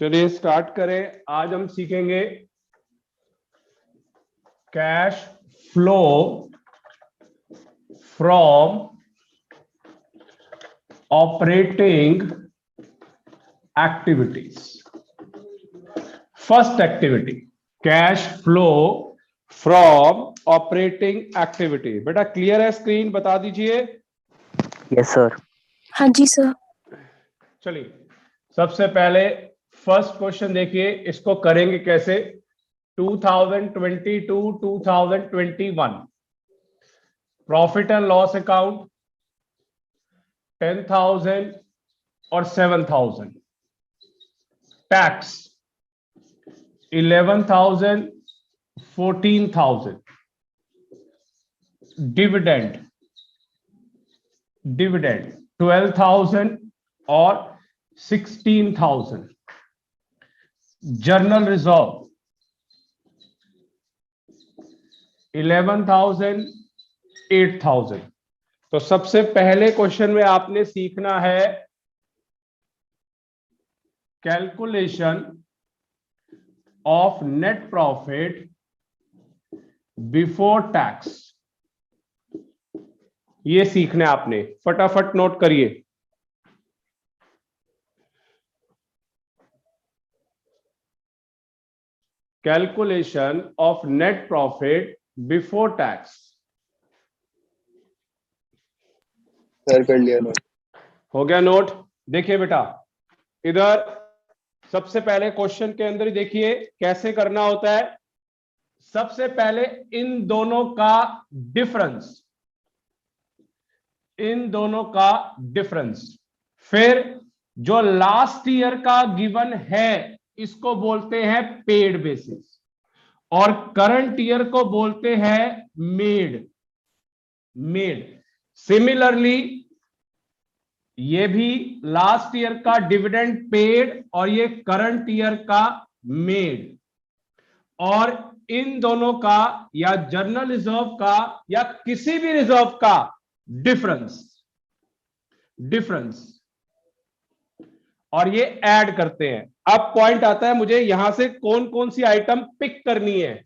चलिए स्टार्ट करें। आज हम सीखेंगे cash flow from operating activities. First activity, cash flow from operating activity. बेटा क्लियर है स्क्रीन? बता दीजिए। Yes sir. हाँ जी सर। चलिए सबसे पहले फर्स्ट क्वेश्चन देखिए, इसको करेंगे कैसे। 2022-2021 प्रॉफिट एंड लॉस अकाउंट 10,000 और 7,000, टैक्स 11,000 14,000, डिविडेंड 12,000 और 16,000, जर्नल रिजर्व 11,000 8,000। तो सबसे पहले क्वेश्चन में आपने सीखना है calculation of net profit before tax. ये सीखना है आपने, फटाफट नोट करिए। Calculation of net profit before tax. Sir कर लिया नोट। हो गया नोट? देखिए बेटा इधर सबसे पहले क्वेश्चन के अंदर ही देखिए कैसे करना होता है। सबसे पहले इन दोनों का डिफरेंस, फिर जो लास्ट ईयर का गिवन है इसको बोलते हैं पेड बेसिस, और करंट ईयर को बोलते हैं मेड। सिमिलरली ये भी लास्ट ईयर का डिविडेंड पेड और ये करंट ईयर का मेड, और इन दोनों का या जर्नल रिजर्व का या किसी भी रिजर्व का डिफरेंस और ये ऐड करते हैं। अब पॉइंट आता है मुझे यहां से कौन कौन सी आइटम पिक करनी है।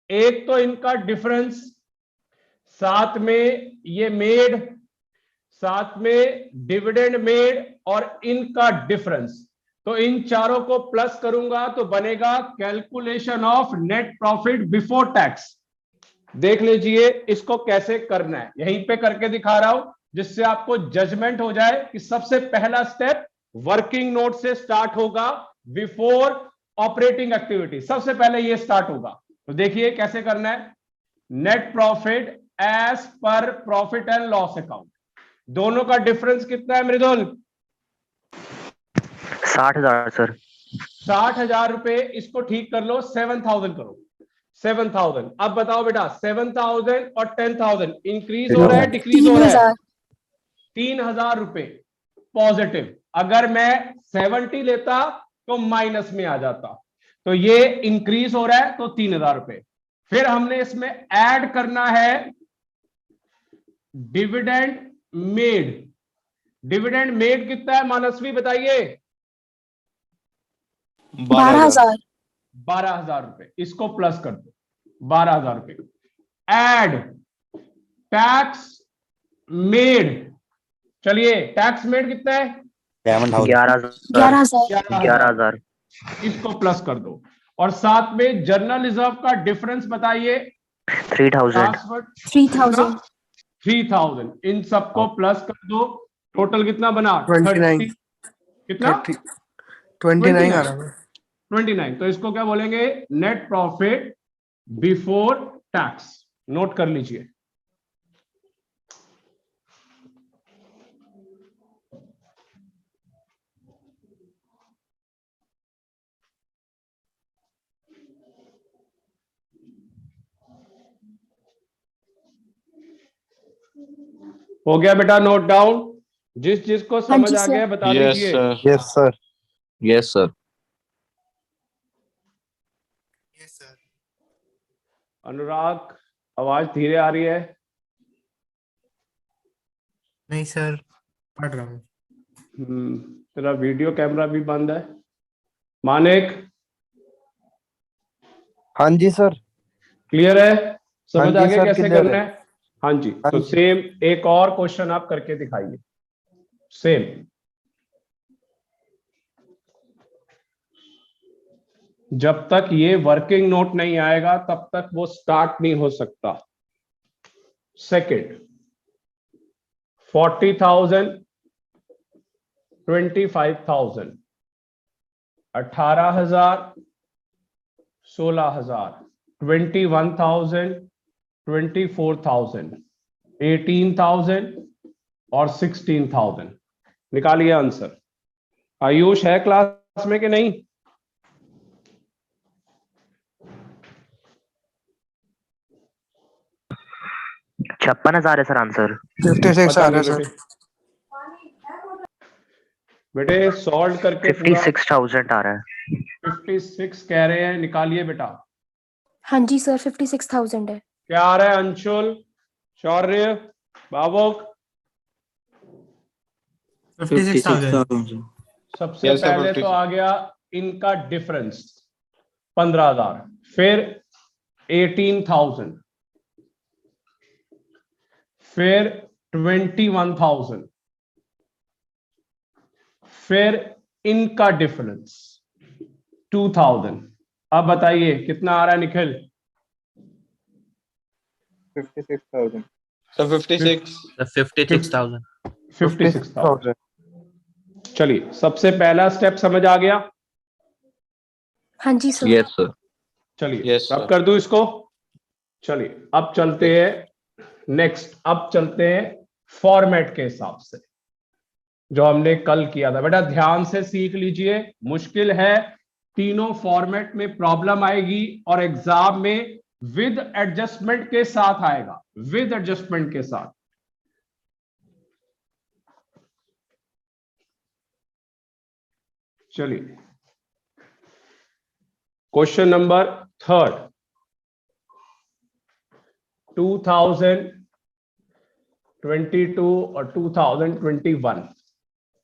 एक तो इनका डिफरेंस, साथ में ये मेड, साथ में डिविडेंड मेड और इनका डिफरेंस। तो इन चारों को प्लस करूंगा तो बनेगा calculation of net profit before tax. देख लीजिए इसको कैसे करना है, यहीं पे करके दिखा रहा हूं जिससे आपको जजमेंट हो जाए कि सबसे पहला स्टेप वर्किंग नोट से स्टार्ट होगा बिफोर ऑपरेटिंग एक्टिविटी। सबसे पहले ये स्टार्ट होगा। तो देखिए कैसे करना है। Net profit as per profit and loss account, दोनों का डिफरेंस कितना है मृदुल? 60,000 सर। 60,000 रुपए। इसको ठीक कर लो, 7,000 करो। 7,000। अब बताओ बेटा 7,000 और 10,000 इंक्रीज हो रहा है डिक्रीज हो रहा है? 3,000 रुपए पॉजिटिव। अगर मैं 70 लेता तो माइनस में आ जाता। तो ये इंक्रीज हो रहा है तो 3,000 रुपए। फिर हमने इसमें ऐड करना है डिविडेंड मेड। डिविडेंड मेड कितना है मानसवी बताइए? 12,000। 12,000 रुपए। इसको प्लस कर दो, 12,000 रुपए। Add tax made. चलिए टैक्स मेड कितना है? 11,000। इसको प्लस कर दो, और साथ में जर्नल रिजर्व का डिफरेंस बताइए। 3,000। 3,000। इन सबको प्लस कर दो। टोटल कितना बना? 29। कितना? 29 आ रहा है। 29। तो इसको क्या बोलेंगे? Net profit before tax. Note कर लीजिए। हो गया बेटा नोट डाउन? जिसको समझ आ गया बता दीजिए। Yes sir. Yes sir. Anurag आवाज धीरे आ रही है। नहीं सर, पढ़ रहा हूँ। तेरा वीडियो कैमरा भी बंद है। मानिक हाँ जी सर। क्लियर है? समझ हाँ आ जी गया सर, कैसे क्लियर करना है। है? हाँ जी। हाँ तो जी। सेम एक और क्वेश्चन आप करके दिखाइए। सेम जब तक ये वर्किंग नोट नहीं आएगा तब तक वो स्टार्ट नहीं हो सकता। सेकंड, 40,000, 25,000, 18,000, 16,000, 21,000, 24,000, 18,000 और 16,000। निकालिए आंसर। आयुष है क्लास में कि नहीं? छप्पन हजार है सर आंसर। 56 पता आ रहा नहीं है बेटे। सर। बेटे सॉल्व करके फिफ्टी पूरा सिक्स थाउजेंड आ रहा है। 56 कह रहे हैं, निकालिए बेटा। हाँ जी सर 56,000 है। क्या आ रहा है अंशुल, शौर्य, बाबुक? 56,000। सबसे पहले तो आ गया इनका डिफरेंस 15,000, फिर 18,000, फिर 21,000, फिर इनका डिफरेंस 2,000। अब बताइए कितना आ रहा है निखिल? 56,000 सर। 56 56,000। 56,000। चलिए, सबसे पहला स्टेप समझ आ गया? हाँ जी सर। Yes sir. चलिए Yes, अब sir. कर दूं इसको। चलिए अब चलते हैं नेक्स्ट। अब चलते हैं फॉर्मेट के हिसाब से जो हमने कल किया था। बेटा ध्यान से सीख लीजिए, मुश्किल है। तीनों फॉर्मेट में प्रॉब्लम आएगी और एग्जाम में विद एडजस्टमेंट के साथ आएगा, विद एडजस्टमेंट के साथ। चलिए क्वेश्चन नंबर थर्ड, 2022 और 2021।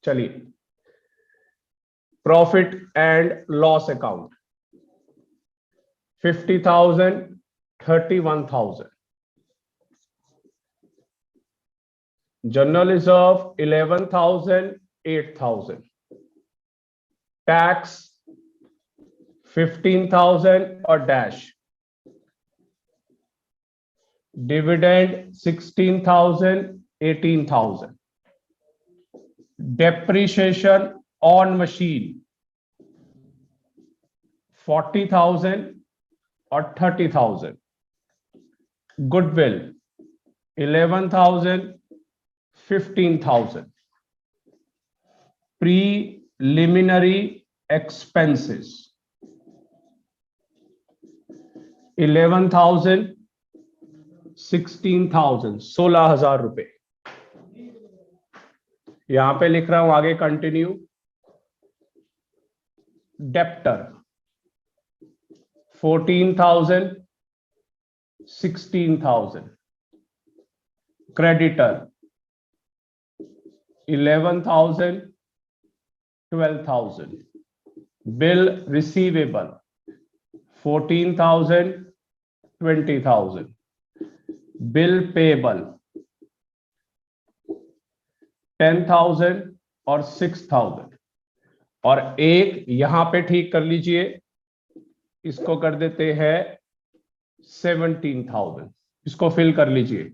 चलिए, profit and loss account 50,000, 31,000, general reserve 11,000, 8,000, tax 15,000 और dash, dividend 16,000, 18,000, depreciation on machine 40,000 और 30,000, गुडविल 11,000, 15,000, प्रीलिमिनरी एक्सपेंसेस 11,000, 16,000, 16,000 रुपए। यहां पे लिख रहा हूं, आगे continue. Debtor 14,000, 16,000, creditor 11,000, 12,000, bill receivable 14,000, 20,000, bill payable 10,000 और 6,000। और एक यहां पे ठीक कर लीजिए, इसको कर देते हैं 17,000। इसको फिल कर लीजिए।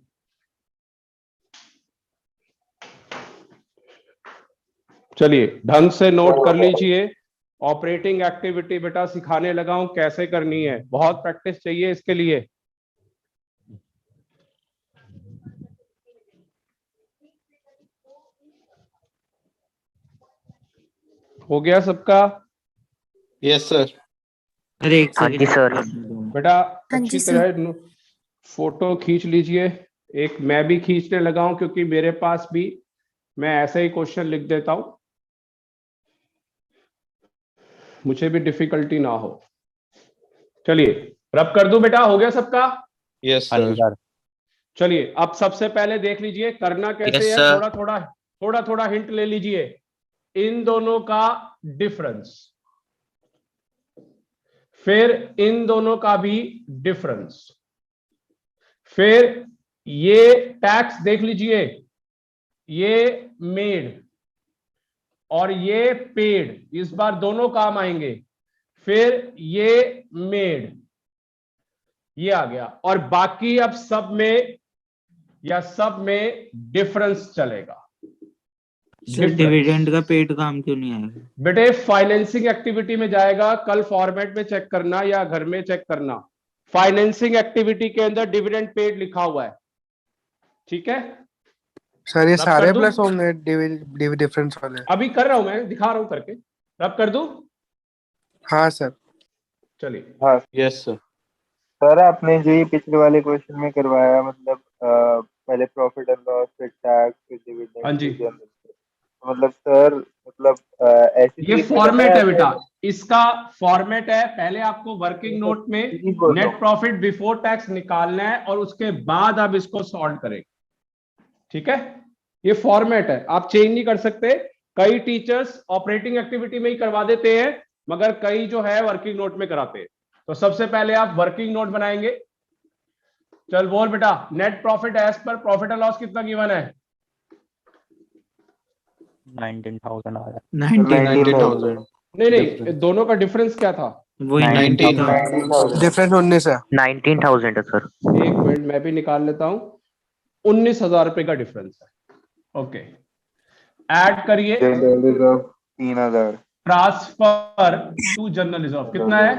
चलिए ढंग से नोट कर लीजिए। ऑपरेटिंग एक्टिविटी बेटा सिखाने लगा हूं कैसे करनी है, बहुत प्रैक्टिस चाहिए इसके लिए। हो गया सबका? Yes sir. अरे एक हाँ जी सेकंड सर। बेटा हाँ जी अच्छी सर। तरह फोटो खींच लीजिए। एक मैं भी खींचने लगा हूं क्योंकि मेरे पास भी, मैं ऐसे ही क्वेश्चन लिख देता हूं, मुझे भी डिफिकल्टी ना हो। चलिए रब कर दूं बेटा, हो गया सबका? Yes sir. चलिए अब सबसे पहले देख लीजिए करना कैसे Yes, है। sir. थोड़ा थोड़ा हिंट ले लीजिए। इन दोनों का डिफरेंस फिर इन दोनों का भी डिफरेंस, फिर ये टैक्स देख लीजिए, ये मेड और ये पेड, इस बार दोनों काम आएंगे। फिर ये मेड, ये आ गया, और बाकी अब सब में या सब में डिफरेंस चलेगा। सर डिविडेंड का पेड काम क्यों नहीं आएगा? बेटे फाइनेंसिंग एक्टिविटी में जाएगा, कल फॉर्मेट में चेक करना या घर में चेक करना। फाइनेंसिंग एक्टिविटी के अंदर डिविडेंड पेड लिखा हुआ है, ठीक है सर ये रब सारे कर दूं? प्लस होंगे डिफरेंस वाले? अभी कर रहा हूं मैं, दिखा रहा हूं करके, रब कर दूं? हाँ सर। चलिए हाँ यस सर। सर आपने जो ये पिछले वाले क्वेश्चन में करवाया, मतलब पहले प्रॉफिट एंड लॉस, फिर टैक्स, फिर डिविडेंड, हाँ जी, फिर जनरल, मतलब सर मतलब ऐसी ये चीज में फॉर्मेट है बताया बेटा, इसका फॉर्मेट है। पहले आपको वर्किंग नोट में नेट प्रॉफिट बिफोर टैक्स निकालना है और उसके बाद आप इसको सॉल्व करें, ठीक है। ये फॉर्मेट है, आप चेंज नहीं कर सकते। कई टीचर्स ऑपरेटिंग एक्टिविटी में ही करवा देते हैं, मगर कई जो है वर्किंग नोट में कराते हैं। तो सबसे पहले आप वर्किंग नोट बनाएंगे। चल बोल बेटा, net profit as per profit and loss कितना गिवन है? 19,000 आ रहा 19,000। नहीं, दोनों का डिफरेंस क्या था? वही 19,000। डिफरेंस 19 है। है। 19,000 है सर। एक मिनट मैं भी निकाल लेता हूं। 19,000 रुपए का डिफरेंस है। ओके, ऐड करिए। General reserve 3,000। Transfer to general reserve कितना है?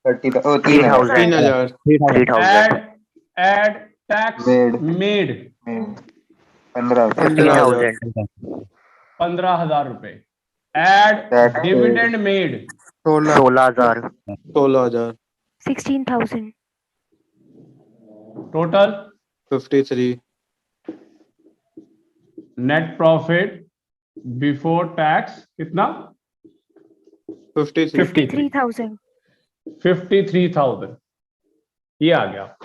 3,000 3,000। 3,000 एड टैक्स Made. मेड 15,000। 15,000 15,000 रुपए। Add Tax paid. Dividend made 16,000 16,000। 16,000. Total 53। Net profit before tax कितना? 53। 53,000. 53,000 ये आ गया।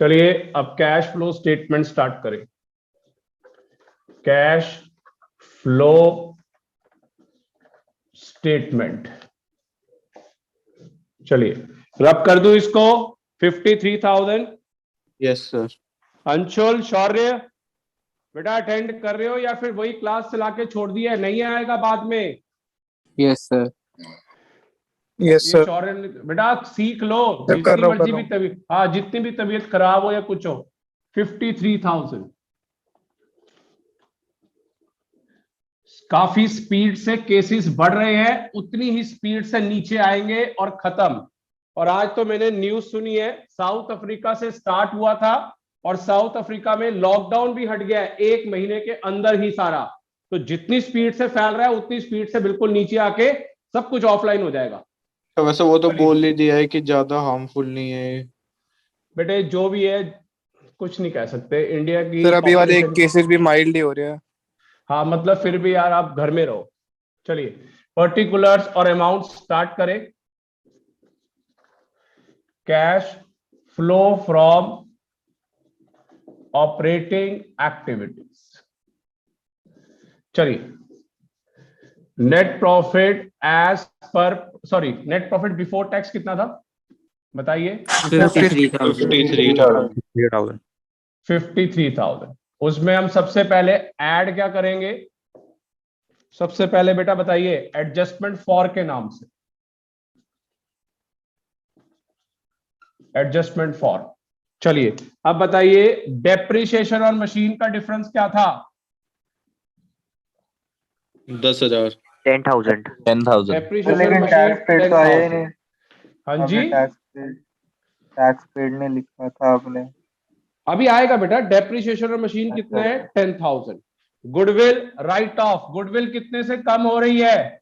चलिए अब कैश फ्लो स्टेटमेंट स्टार्ट करें। कैश फ्लो स्टेटमेंट, चलिए रब कर दूं इसको। 53,000। Yes sir. अंशुल, शौर्य, बेटा अटेंड कर रहे हो या फिर वही क्लास चला के छोड़ दिया है, नहीं आएगा बाद में? Yes sir. यस ये सर। शौर्य बेटा सीख लो, मैं कर जितनी रहा हूँ, मर्जी कर भी रहा तबीयत, हाँ जितनी भी तबीयत खराब हो या कुछ हो। 53,000 काफी स्पीड से केसेस बढ़ रहे हैं, उतनी ही स्पीड से नीचे आएंगे और खत्म। और आज तो मैंने न्यूज सुनी है, साउथ अफ्रीका से स्टार्ट हुआ था और साउथ अफ्रीका में लॉकडाउन भी हट गया है 1 महीने के अंदर ही सारा। तो जितनी स्पीड से फैल रहा है उतनी स्पीड से बिल्कुल नीचे आके सब कुछ ऑफलाइन हो जाएगा। तो वैसे वो तो बोल ही दिया है कि ज्यादा हार्मफुल नहीं है। बेटे जो भी है कुछ नहीं कह सकते, इंडिया की सर अभी वाले population- केसेस भी माइल्ड ही हो रहे हैं। हाँ मतलब फिर भी यार आप घर में रहो। चलिए पर्टिकुलर्स और अमाउंट स्टार्ट करें। Cash flow from operating activities, चलिए net profit as per, sorry net profit before tax कितना था बताइए? 53,000. 53,000। 53,000। उसमें हम सबसे पहले ऐड क्या करेंगे? सबसे पहले बेटा बताइए, एडजस्टमेंट फॉर के नाम से एडजस्टमेंट फॉर। चलिए अब बताइए डेप्रिसिएशन और मशीन का डिफरेंस क्या था? 10,000। 10,000 डेप्रिसिएशन मशीन 10,000। हाँ जी टैक्स पेड ने लिखा था आपने। अभी आएगा बेटा। डेप्रिसिएशन और मशीन कितने है? 10,000। गुडविल राइट ऑफ, गुडविल कितने से कम हो रही है?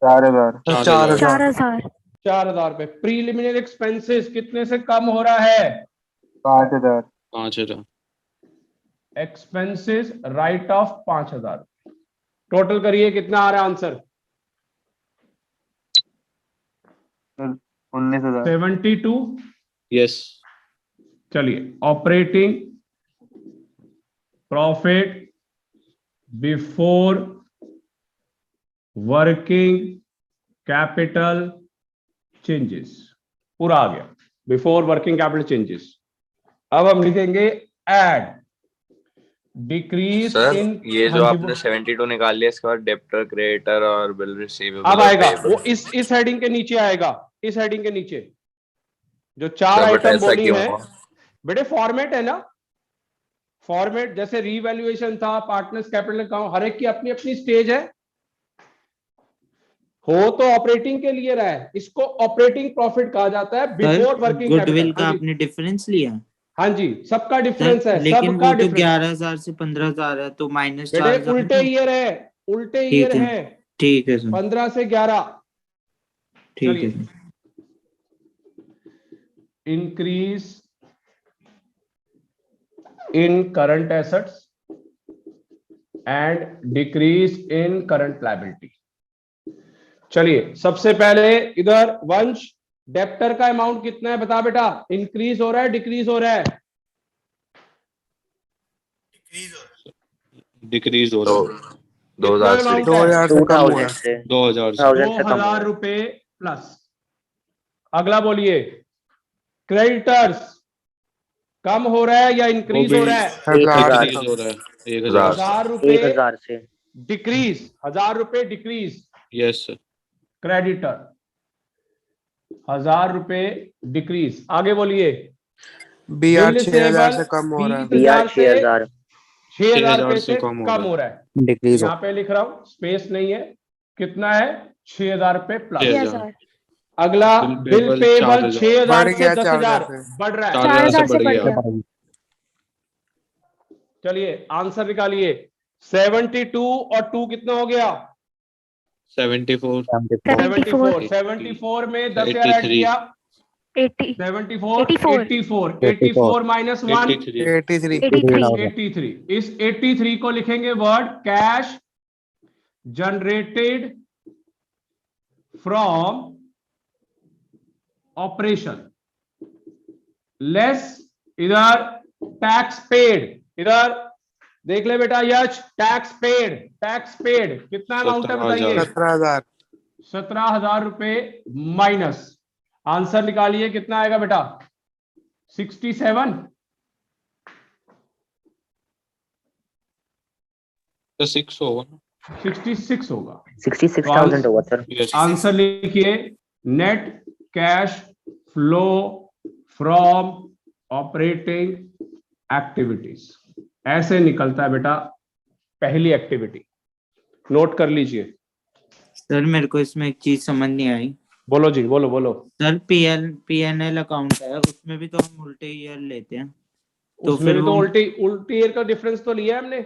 4,000। 4,000. 4,000 रुपए। प्रीलिमिनरी एक्सपेंसेस कितने से कम हो रहा है? 5,000। 5,000। Expenses right of 5,000। टोटल करिए कितना आ रहा है आंसर? 19,000। 72। यस। चलिए operating profit before working capital changes पूरा आ गया, बिफोर वर्किंग कैपिटल चेंजेस। अब हम लिखेंगे ऐड डिक्रीज सर इन ये जो आपने 72 निकाल लिया, इसके बाद डेप्टर, क्रेडिटर और बिल रिसीवेबल अब आएगा वो इस हेडिंग के नीचे आएगा, इस हेडिंग के नीचे जो चार आइटम बोली है बेटे, फॉर्मेट है ना, फॉर्मेट जैसे रीवैल्यूएशन था, पार्टनर्स कैपिटल अकाउंट, हर एक की अपनी अपनी स्टेज है। हो तो ऑपरेटिंग के लिए रहा है, इसको ऑपरेटिंग प्रॉफिट कहा जाता है बिफोर वर्किंग गुडविल का कैपिटल। आपने डिफरेंस लिया? हाँ जी, सबका डिफरेंस है, लेकिन सबका वो तो डिफरेंस। 11,000 से 15,000 है, तो माइनस बेटे उल्टे ईयर है, उल्टे ईयर है, ठीक है सर, 15 से 11। ठीक है। Increase in current assets and decrease in current liability. चलिए सबसे पहले इधर वंश, डेप्टर का अमाउंट कितना है बता बेटा, इंक्रीज हो रहा है डिक्रीज हो रहा है? डिक्रीज हो रहा है। 2000 से 2000 से कम हुआ है। 2000 रुपए प्लस। अगला बोलिए, क्रेडिटर्स कम हो रहा है या इंक्रीज हो रहा है? 1000 रुपए 1000 से डिक्रीज, 1000 रुपए डिक्रीज। Yes sir. क्रेडिटर 1000 रुपए डिक्रीज। आगे बोलिए, BR 6000 से कम हो रहा है। BR 6000 रुपए से कम हो रहा है। डिक्रीज यहाँ पे लिख रहा हूं, स्पेस नहीं है, कितना है 6000 रुपए प्लस। 6,000 अगला बिल पेबल 6000 बढ़ से गया 10,000 4,000 बढ़ रहा है। 4,000 से बढ़ गया। चलिए आंसर निकालिए, 72 और 2 कितना हो गया? 74 74 में 10,000 ऐड किया, 80 84 माइनस 1 83 83। इस 83 को लिखेंगे word cash generated from operation less इधर टैक्स पेड। इधर देख ले बेटा यश, टैक्स पेड कितना अमाउंट है बताइए? 17,000 17,000 रुपए माइनस। आंसर निकालिए, कितना आएगा बेटा? 67। 6 होगा, 66 होगा। 66,000 होगा सर। आंसर लिखिए, net cash flow from operating activities. ऐसे निकलता है बेटा पहली एक्टिविटी, नोट कर लीजिए। सर मेरे को इसमें एक चीज समझ नहीं आई। बोलो जी, बोलो। सर PNL अकाउंट है, उसमें भी तो हम उल्टे ईयर लेते हैं, तो उसमें फिर भी तो वो उल्टी ईयर का डिफरेंस तो लिया है हमने।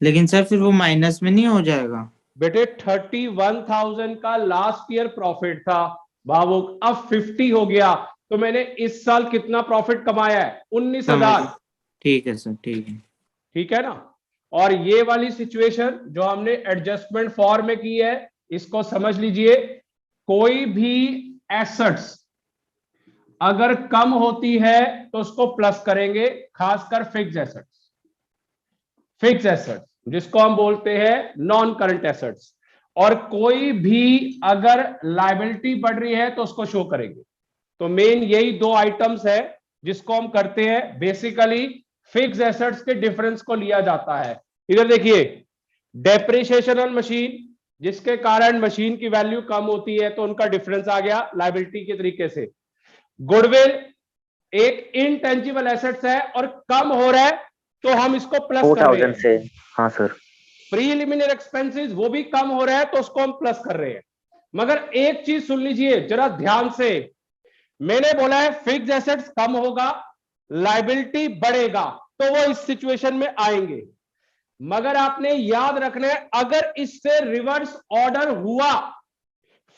लेकिन सर फिर वो माइनस में नहीं हो जाएगा? बेटे 31,000 का लास्ट ईयर प्रॉफिट था बाबू, अब 50 हो गया, तो मैंने इस साल कितना प्रॉफिट कमाया है? 19,000। ठीक है सर, ठीक है। ठीक है ना? और ये वाली सिचुएशन जो हमने एडजस्टमेंट फॉर्म में की है, इसको समझ लीजिए। कोई भी एसेट्स अगर कम होती है तो उसको प्लस करेंगे, खासकर फिक्स्ड एसेट्स जिसको हम बोलते हैं नॉन करंट एसेट्स। और कोई भी अगर लायबिलिटी बढ़ रही है तो उसको शो करेंगे। तो मेन यही दो आइटम्स है जिसको हम करते हैं। बेसिकली फिक्स्ड एसेट्स के डिफरेंस को लिया जाता है। इधर देखिए, डेप्रिसिएशन ऑन मशीन, जिसके कारण मशीन की वैल्यू कम होती है तो उनका डिफरेंस आ गया लायबिलिटी के तरीके से। गुडविल एक इनटेंजिबल एसेट्स है और कम हो रहा है तो हम इसको प्लस कर रहे हैं। 4,000 से, हाँ सर। प्रीलिमिनरी एक्सपेंसेस वो भी कम हो रहा है तो उसको हम प्लस कर रहे हैं। मगर एक चीज सुन लीजिए जरा ध्यान से, मैंने बोला है फिक्स्ड एसेट्स कम होगा, लायबिलिटी बढ़ेगा, तो वो इस सिचुएशन में आएंगे। मगर आपने याद रखना है, अगर इससे रिवर्स ऑर्डर हुआ,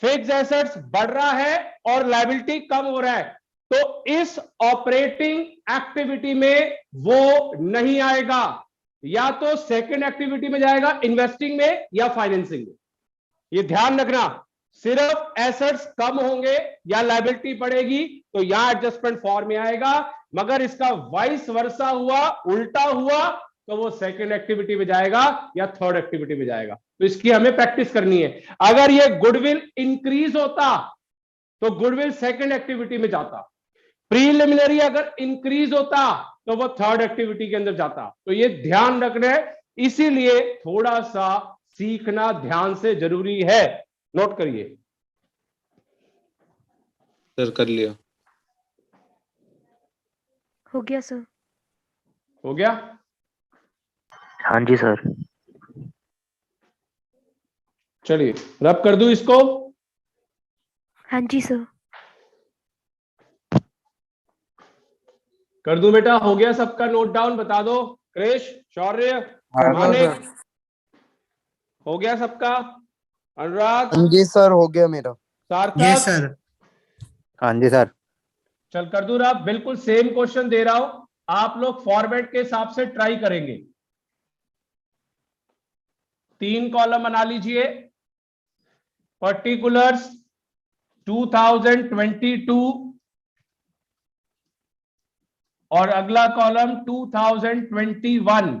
फिक्स्ड एसेट्स बढ़ रहा है और लायबिलिटी कम हो रहा है, तो इस ऑपरेटिंग एक्टिविटी में वो नहीं आएगा, या तो सेकंड एक्टिविटी में जाएगा, इन्वेस्टिंग में या फाइनेंसिंग में। ये ध्यान रखना, सिर्फ एसेट्स कम होंगे या लायबिलिटी बढ़ेगी तो यहां एडजस्टमेंट फॉर्म में आएगा। मगर इसका वाइस वर्सा हुआ, उल्टा हुआ, तो वो सेकंड एक्टिविटी में जाएगा या थर्ड एक्टिविटी में जाएगा। तो इसकी हमें प्रैक्टिस करनी है। अगर ये गुडविल इंक्रीज होता तो गुडविल सेकंड एक्टिविटी में जाता, प्रीलिमिनरी अगर इंक्रीज होता तो वो थर्ड एक्टिविटी के अंदर जाता। तो ये ध्यान रखना है, इसीलिए थोड़ा सा सीखना ध्यान से जरूरी है, नोट करिए। सर कर लिया। हो गया सर। हो गया? हाँ जी सर। चलिए रब कर दूं इसको। हाँ जी सर। कर दूं बेटा? हो गया सबका? नोट डाउन बता दो। क्रेश, शौर्य, हाँ मानिक, सर। हो गया सबका? अनुराग, हाँ जी सर, हो गया मेरा। सार्थक, सर। हाँ जी सर। चल कर दूं रब। बिल्कुल सेम क्वेश्चन दे रहा हूं, आप लोग फॉर्मेट के हिसाब से ट्राई करेंगे। 3 कॉलम बना लीजिए। पर्टिकुलर्स 2022 और अगला कॉलम 2021।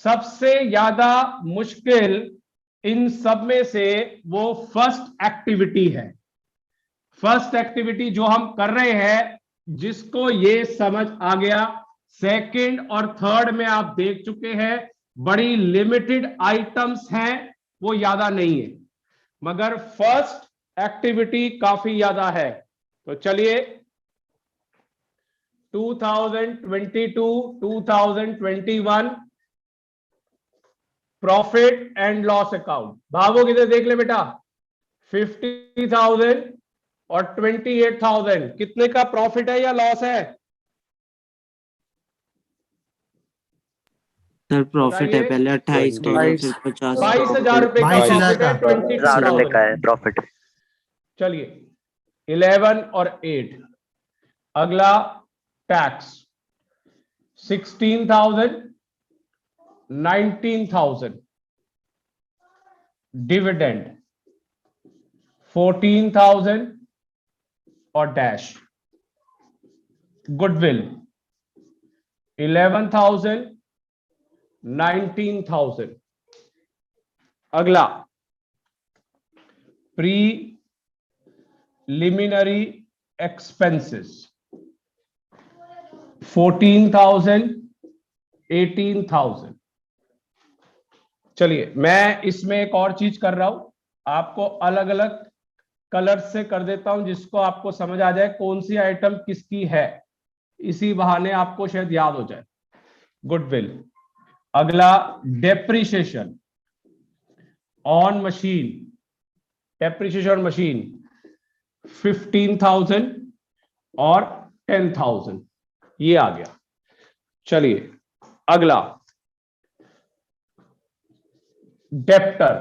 सबसे ज्यादा मुश्किल इन सब में से वो फर्स्ट एक्टिविटी है। फर्स्ट एक्टिविटी जो हम कर रहे हैं, जिसको ये समझ आ गया, सेकंड और थर्ड में आप देख चुके हैं, बड़ी लिमिटेड आइटम्स हैं, वो ज्यादा नहीं है, मगर फर्स्ट एक्टिविटी काफी ज्यादा है। तो चलिए 2022 2021 प्रॉफिट एंड लॉस अकाउंट। भावो किधर देख ले बेटा। 50,000 और 28,000 कितने का प्रॉफिट है या लॉस है? सर प्रॉफिट है, पहले 28 का होगा, फिर 50 का। 22,000 रुपए का 22,000 प्रॉफिट है। का। 1000 रुपए का 22,000। है प्रॉफिट। चलिए 11 और 8। अगला टैक्स 16,000, 19,000, डिविडेंड 14,000 और डैश, गुडविल 11,000, 19,000। अगला प्रीलिमिनरी एक्सपेंसेस 14,000, 18,000। चलिए मैं इसमें एक और चीज कर रहा हूं, आपको अलग अलग कलर से कर देता हूं, जिसको आपको समझ आ जाए कौन सी आइटम किसकी है, इसी बहाने आपको शायद याद हो जाए। गुडविल। अगला depreciation on machine, depreciation on machine 15,000 और 10,000, ये आ गया। चलिए अगला डेप्टर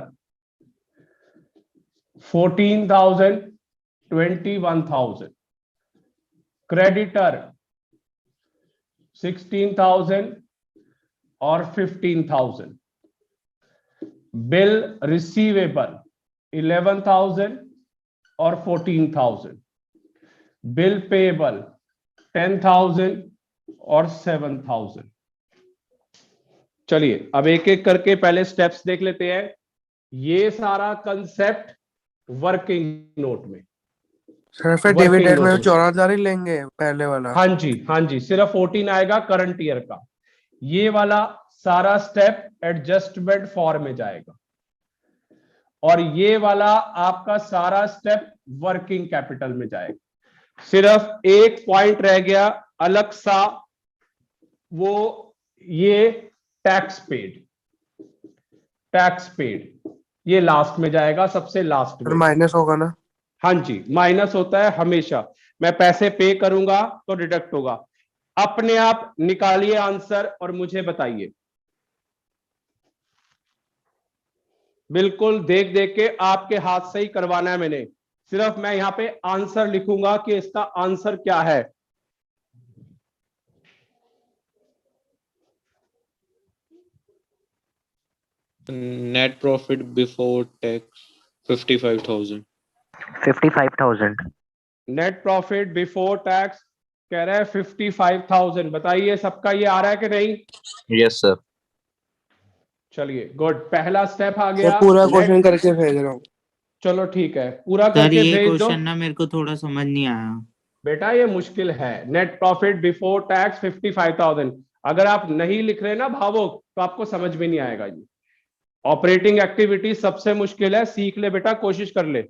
14,000, 21,000, क्रेडिटर 16,000 और 15,000, बिल रिसीवेबल 11,000 और 14,000, बिल पेएबल 10,000 और 7,000। चलिए अब एक एक करके पहले स्टेप्स देख लेते हैं। ये सारा कंसेप्ट वर्किंग नोट में। सर फिर Working डिविडेंड में note। 14,000 ही लेंगे पहले वाला। हाँ जी, हाँ जी, सिर्फ 14 आएगा करंट ईयर का। ये वाला सारा स्टेप एडजस्टमेंट फॉर्म में जाएगा, और ये वाला आपका सारा स्टेप वर्किंग कैपिटल में जाएगा। सिर्फ एक पॉइंट रह गया अलग सा, वो ये टैक्स पेड। टैक्स पेड ये लास्ट में जाएगा, सबसे लास्ट फिर में। माइनस होगा ना? हाँ जी, माइनस होता है हमेशा। मैं पैसे पे करूंगा तो डिडक्ट होगा। अपने आप निकालिए आंसर और मुझे बताइए। बिल्कुल देख देख के आपके हाथ से ही करवाना है मैंने। सिर्फ मैं यहां पे आंसर लिखूंगा कि इसका आंसर क्या है। Net profit before tax 55,000। 55,000। Net profit before tax कह रहा है 55,000। बताइए सबका ये आ रहा है कि नहीं? Yes sir. चलिए गुड, पहला स्टेप आ सर गया। पूरा क्वेश्चन करके भेज रहा हूँ। चलो ठीक है, पूरा सर करके ये भेज दो। क्वेश्चन ना मेरे को थोड़ा समझ नहीं आया। बेटा ये मुश्किल है। नेट प्रॉफिट बिफोर टैक्स 55,000, अगर आप नहीं लिख रहे ना भावुक तो आपको समझ में नहीं आएगा। ये ऑपरेटिंग एक्टिविटी सबसे मुश्किल है, सीख ले बेटा, कोशिश कर ले।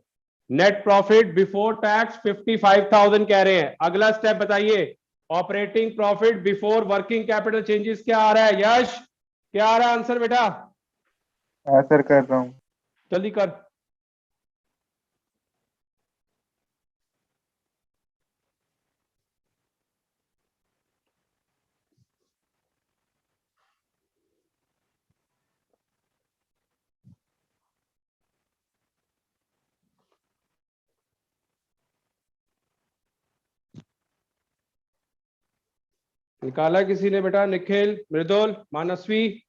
नेट प्रॉफिट बिफोर टैक्स 55,000 कह रहे हैं। अगला स्टेप बताइए, operating profit before working capital changes क्या आ रहा है? यश क्या आ रहा है आंसर बेटा? हाँ सर कर रहा हूँ। जल्दी कर। निकाला किसी ने बेटा? Nikhil, Mridul, Manasvi?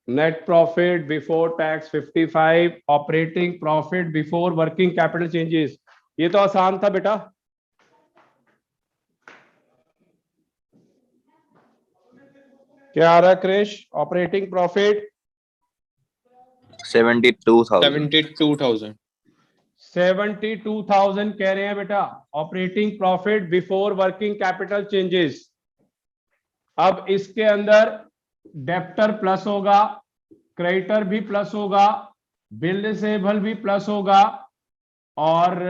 Net profit before tax 55, operating profit before working capital changes. ये तो आसान था बेटा। क्या आ रहा है क्रिश? Operating profit 72,000। 72,000। 72,000 कह रहे हैं बेटा, operating profit before working capital changes. अब इसके अंदर डेप्टर प्लस होगा, क्रेडिटर भी प्लस होगा, बिल रिसीवेबल भी प्लस होगा, और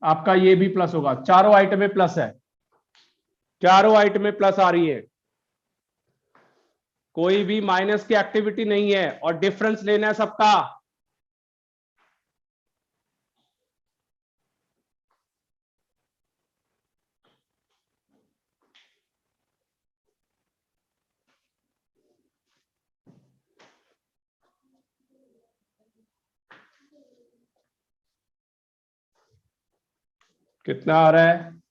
आपका ये भी प्लस होगा। चारों आइटम में प्लस है, चारों आइटम में प्लस आ रही है, कोई भी माइनस की एक्टिविटी नहीं है, और डिफरेंस लेना है सबका। कितना आ रहा है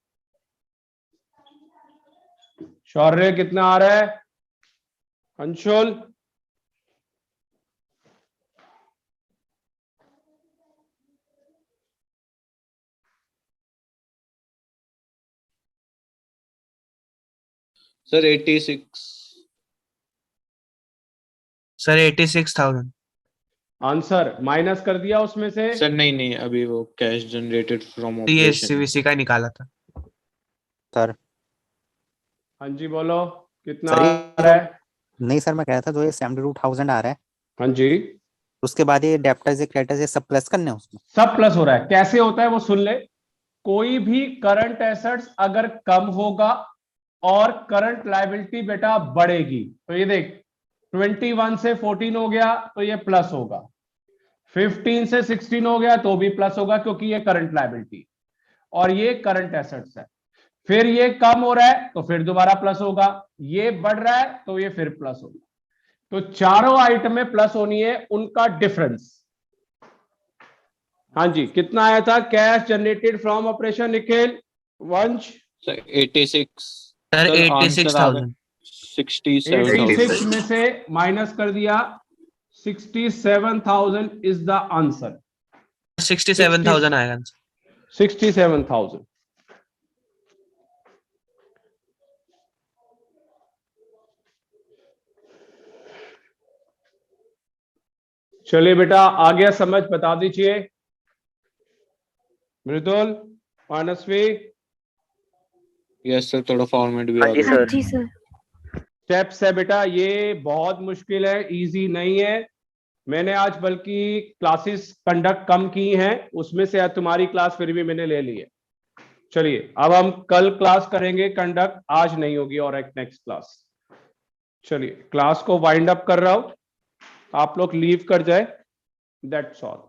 शौर्य? कितना आ रहा है Anshul? Sir 86। Sir 86,000। Answer minus कर दिया उसमें से? सर नहीं नहीं, अभी वो कैश जनरेटेड फ्रॉम ये ऑपरेशन। सीवीसी का निकाला था। सर हाँ जी बोलो, कितना सर आ ये रहा है? नहीं सर, मैं कह रहा था जो ये 72,000 आ रहा है, हाँ जी, उसके बाद ये डेप्टर्स ये क्रेडिटर्स ये सब प्लस करने हैं उसमें। सब प्लस हो रहा है। कैसे होता है वो सुन ले। कोई भी करंट एसेट्स अगर कम होगा और करंट लायबिलिटी बेटा बढ़ेगी, तो ये देख 21 से 14 हो गया तो ये प्लस होगा, 15 से 16 हो गया तो भी प्लस होगा, क्योंकि ये करंट लायबिलिटी और ये करंट एसेट्स है। फिर ये कम हो रहा है तो फिर दोबारा प्लस होगा, ये बढ़ रहा है तो ये फिर प्लस होगा। तो चारों आइटम में प्लस होनी है, उनका डिफरेंस। हाँ जी, कितना आया था cash generated from operation Nikhil? वंश सर 86। सर सर आंसर आ रहा 86,000। है 67,000। 86 में से माइनस कर दिया, 67,000 इज द आंसर। 67,000 आएगा आंसर। 67,000। चलिए बेटा, आ गया समझ? बता दीजिए मृदुल, मानसवी। यस सर, थोड़ा फॉर्मेट भी हाँ आ जी गया। हाँ जी सर। स्टेप्स है बेटा, ये बहुत मुश्किल है, इजी नहीं है। मैंने आज बल्कि क्लासेस कंडक्ट कम की हैं, उसमें से आज तुम्हारी क्लास फिर भी मैंने ले ली है। चलिए अब हम कल क्लास करेंगे कंडक्ट, आज नहीं होगी और एक नेक्स्ट क्लास। चलिए क्लास को वाइंड अप कर रहा हूं, आप लोग लीव कर जाए, दैट्स ऑल।